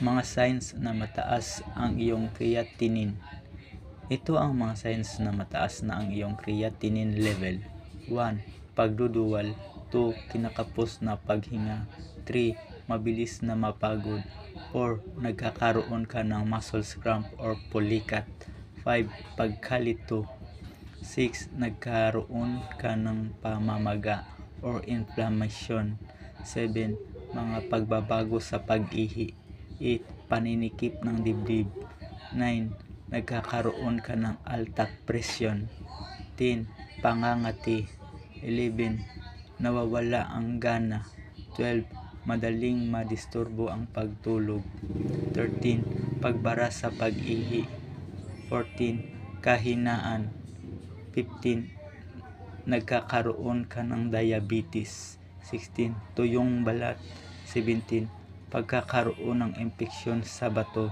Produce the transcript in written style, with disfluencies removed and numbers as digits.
Mga signs na mataas ang iyong creatinine. Ito ang mga signs na mataas na ang iyong creatinine level. 1. Pagduduwal. 2. Kinakapos na paghinga. 3. Mabilis na mapagod. 4. Nagkakaroon ka ng muscle cramp or pulikat. 5. Pagkalito. 6. Nagkaroon ka ng pamamaga or inflammation. 7. Mga pagbabago sa pag-ihi. 8. Paninikip ng dibdib. 9. Nagkakaroon ka ng alta presyon. 10. Pangangati. 11. Nawawala ang gana. 12. Madaling madisturbo ang pagtulog. 13. Pagbara sa pag-ihi. 14. Kahinaan. 15. Nagkakaroon ka ng diabetes. 16. Tuyong balat. 17. Pagkakaroon ng impeksyon sa bato.